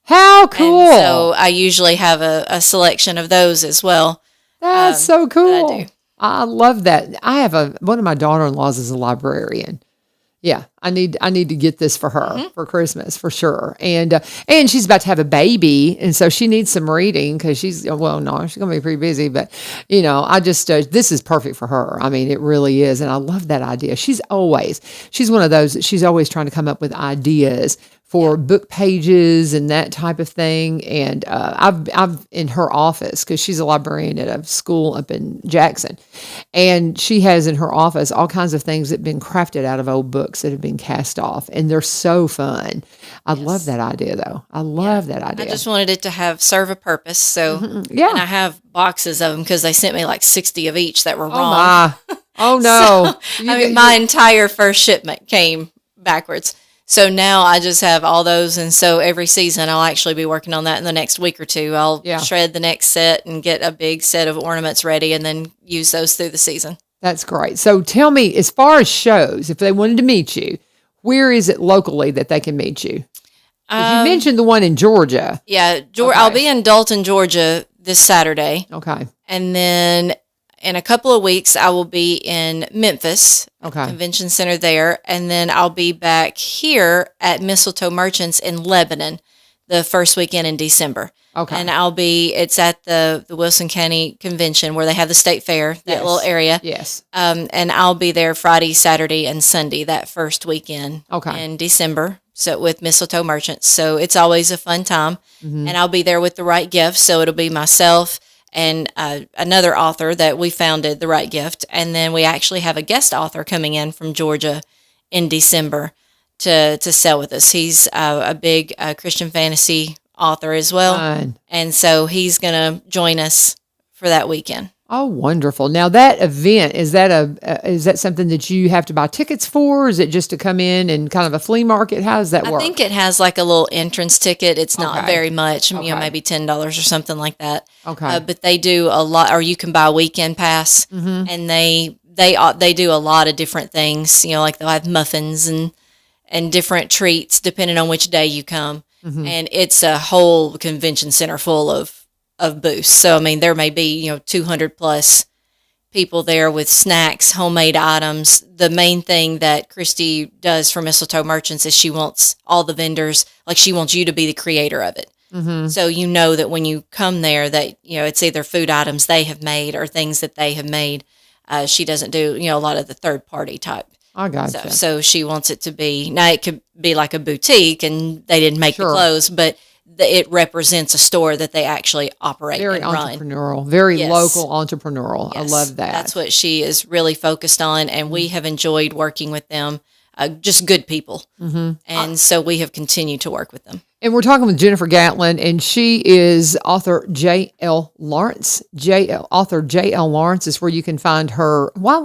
How cool. And so I usually have a selection of those as well. That's so cool. I do. I love that. I have one of my daughter-in-laws is a librarian. Yeah, I need to get this for her for Christmas for sure. And she's about to have a baby, and so she needs some reading because she's gonna be pretty busy. But I just this is perfect for her. I mean, it really is, and I love that idea. She's one of those. She's always trying to come up with ideas for book pages and that type of thing. And I've in her office because she's a librarian at a school up in Jackson, and she has in her office all kinds of things that have been crafted out of old books that have been cast off, and they're so fun. I love that idea, though. I love that idea. I just wanted it to serve a purpose. So and I have boxes of them because they sent me like 60 of each that were wrong. Oh no! So, my entire first shipment came backwards. So now I just have all those, and so every season I'll actually be working on that in the next week or two. I'll shred the next set and get a big set of ornaments ready and then use those through the season. That's great. So tell me, as far as shows, if they wanted to meet you, where is it locally that they can meet you? You mentioned the one in Georgia. Yeah, I'll be in Dalton, Georgia this Saturday. Okay. And then in a couple of weeks, I will be in Memphis, Convention Center there. And then I'll be back here at Mistletoe Merchants in Lebanon the first weekend in December. Okay. And it's at the Wilson County Convention where they have the state fair, that little area. Yes. And I'll be there Friday, Saturday, and Sunday that first weekend in December. So with Mistletoe Merchants. So it's always a fun time. And I'll be there with the right gift. So it'll be myself and another author that we founded, The Right Gift. And then we actually have a guest author coming in from Georgia in December to sell with us. He's a big Christian fantasy author as well. Fun. And so he's going to join us for that weekend. Oh, wonderful. Now that event, is that something that you have to buy tickets for? Or is it just to come in and kind of a flea market? How does that work? I think it has like a little entrance ticket. It's not very much, maybe $10 or something like that. Okay. But they do a lot, or you can buy a weekend pass, and they do a lot of different things. Like they'll have muffins and different treats depending on which day you come. And it's a whole convention center full of booths. So, I mean, there may be, 200 plus people there with snacks, homemade items. The main thing that Christy does for Mistletoe Merchants is she wants all the vendors, like she wants you to be the creator of it. So that when you come there that, it's either food items they have made or things that they have made. She doesn't do, a lot of the third party type. I gotcha. So she wants it to be, now it could be like a boutique and they didn't make the clothes, but it represents a store that they actually operate very and run. Entrepreneurial, very local entrepreneurial. Yes. I love that. That's what she is really focused on, and we have enjoyed working with them. Just good people, and so we have continued to work with them. And we're talking with Jennifer Gatlin, and she is author J.L. Lawrence. Author J.L. Lawrence is where you can find her. Why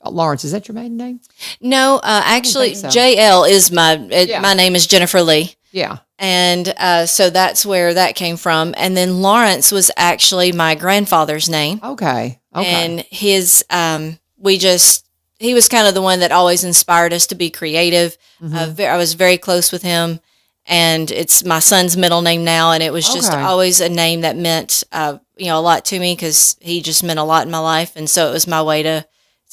Lawrence? Is that your maiden name? No, actually, J.L. is my name is Jennifer Lee. Yeah. And so that's where that came from. And then Lawrence was actually my grandfather's name. Okay. And his, he was kind of the one that always inspired us to be creative. I was very close with him. And it's my son's middle name now. And it was just always a name that meant, a lot to me because he just meant a lot in my life. And so it was my way to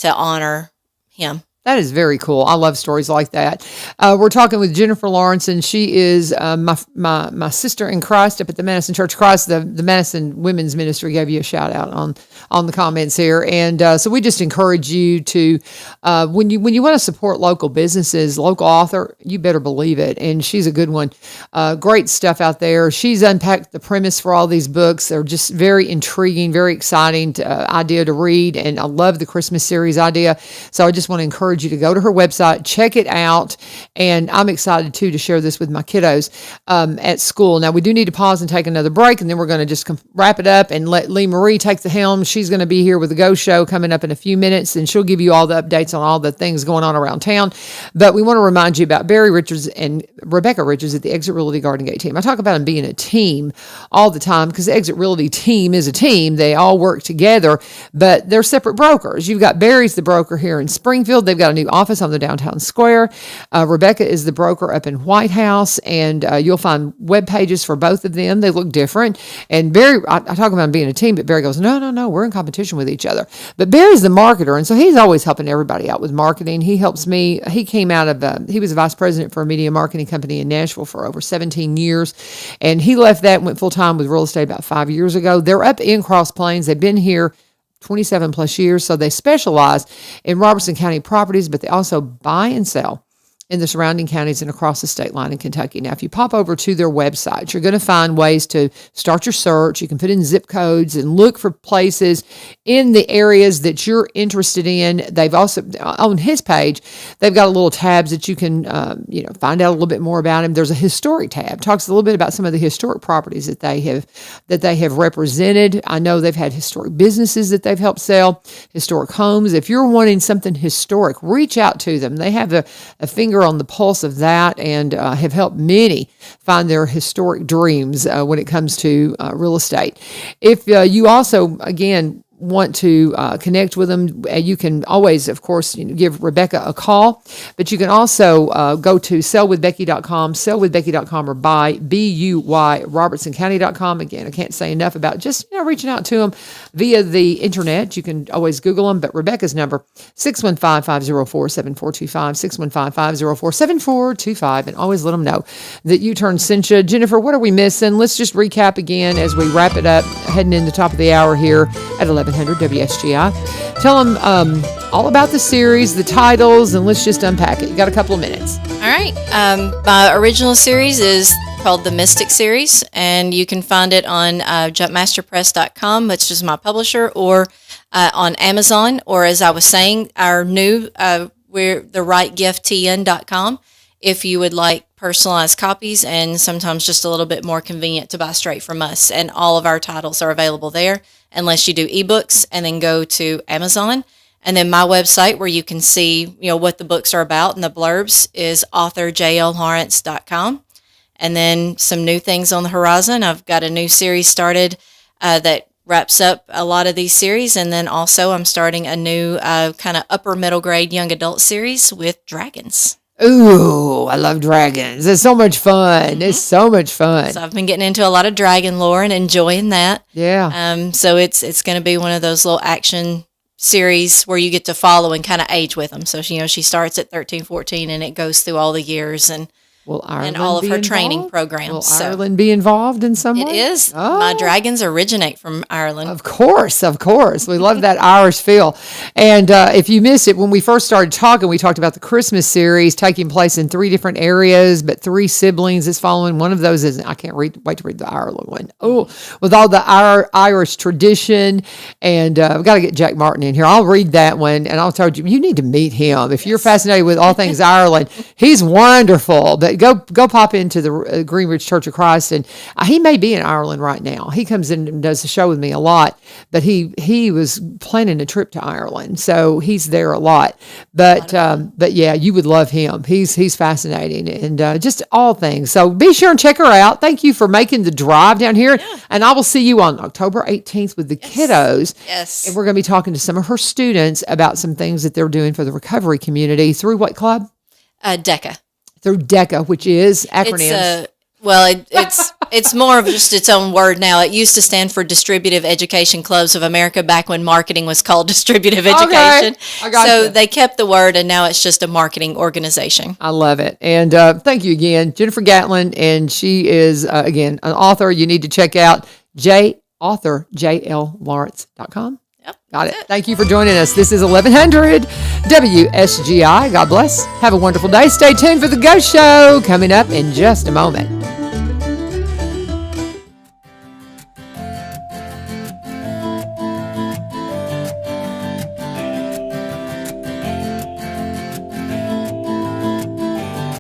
honor him. That is very cool. I love stories like that. We're talking with Jennifer Lawrence, and she is my sister in Christ up at the Madison Church of Christ. The Madison Women's Ministry gave you a shout out on the comments here, and so we just encourage you to when you want to support local businesses, local author, you better believe it. And she's a good one. Great stuff out there. She's unpacked the premise for all these books. They're just very intriguing, very exciting idea to read, and I love the Christmas series idea. So I just want to encourage you to go to her website, check it out, and I'm excited too to share this with my kiddos at school. Now we do need to pause and take another break, and then we're going to just wrap it up and let Lee Marie take the helm. She's going to be here with the Go Show coming up in a few minutes, and she'll give you all the updates on all the things going on around town. But we want to remind you about Barry Richards and Rebecca Richards at the Exit Realty Garden Gate team. I talk about them being a team all the time because the Exit Realty team is a team. They all work together, but they're separate brokers. You've got Barry's the broker here in Springfield. They've got a new office on the downtown square. Rebecca is the broker up in White House, and you'll find web pages for both of them. They look different. And Barry, I talk about being a team, but Barry goes, no, we're in competition with each other. But Barry's the marketer, and so he's always helping everybody out with marketing. He helps me. He came out of, he was a vice president for a media marketing company in Nashville for over 17 years, and he left that and went full-time with real estate about 5 years ago. They're up in Cross Plains. They've been here 27 plus years. So they specialize in Robertson County properties, but they also buy and sell in the surrounding counties and across the state line in Kentucky. Now, if you pop over to their website, you're going to find ways to start your search. You can put in zip codes and look for places in the areas that you're interested in. They've also, on his page, they've got a little tabs that you can, find out a little bit more about him. There's a historic tab, talks a little bit about some of the historic properties that they have represented. I know they've had historic businesses that they've helped sell, historic homes. If you're wanting something historic, reach out to them. They have a finger on the pulse of that, and have helped many find their historic dreams when it comes to real estate. If you also, again, want to connect with them, you can always, of course, give Rebecca a call, but you can also go to sellwithbecky.com or buy BUY RobertsonCounty.com. Again, I can't say enough about just reaching out to them via the internet. You can always Google them, but Rebecca's number 615-504-7425, 615-504-7425, and always let them know that U-Turn sent you. Jennifer, what are we missing? Let's just recap again as we wrap it up, heading in the top of the hour here at 1100 WSGI. Tell them all about the series, the titles, and let's just unpack it. You got a couple of minutes. All right. My original series is called the Mystic Series, and you can find it on jumpmasterpress.com, which is my publisher, or on Amazon, or as I was saying, our new, we're therightgifttn.com. If you would like personalized copies, and sometimes just a little bit more convenient to buy straight from us. And all of our titles are available there, unless you do ebooks and then go to Amazon. And then my website, where you can see, what the books are about and the blurbs, is authorjllawrence.com. And then some new things on the horizon. I've got a new series started that wraps up a lot of these series. And then also I'm starting a new kind of upper middle grade young adult series with dragons. Ooh, I love dragons. It's so much fun. Mm-hmm. It's so much fun. So I've been getting into a lot of dragon lore and enjoying that. Yeah. So it's going to be one of those little action series where you get to follow and kind of age with them. So, she starts at 13, 14, and it goes through all the years and all of her training programs. Will Ireland be involved in some way? It is. Oh. My dragons originate from Ireland. Of course. We love that Irish feel. And if you missed it, when we first started talking, we talked about the Christmas series taking place in 3 different areas, but 3 siblings is following. One of those is, I can't wait to read the Ireland one. Oh, with all the Irish tradition. And we've got to get Jack Martin in here. I'll read that one, and I'll tell you need to meet him. If you're fascinated with all things Ireland, he's wonderful. But go pop into the Greenridge Church of Christ, and he may be in Ireland right now. He comes in and does the show with me a lot, but he was planning a trip to Ireland, so he's there a lot. But yeah, you would love him. He's fascinating, and just all things. So be sure and check her out. Thank you for making the drive down here, and I will see you on October 18th with the kiddos. Yes, and we're going to be talking to some of her students about some things that they're doing for the recovery community through what club? DECA. Through DECA, which is acronyms. It's It's more of just its own word now. It used to stand for Distributive Education Clubs of America back when marketing was called Distributive Education. I got So you. they kept the word, and now it's just a marketing organization. I love it. And thank you again, Jennifer Gatlin. And she is, again, an author you need to check out, JLLawrence.com. Yep, Got it. Thank you for joining us. This is 1100 WSGI. God bless. Have a wonderful day. Stay tuned for the Ghost Show coming up in just a moment.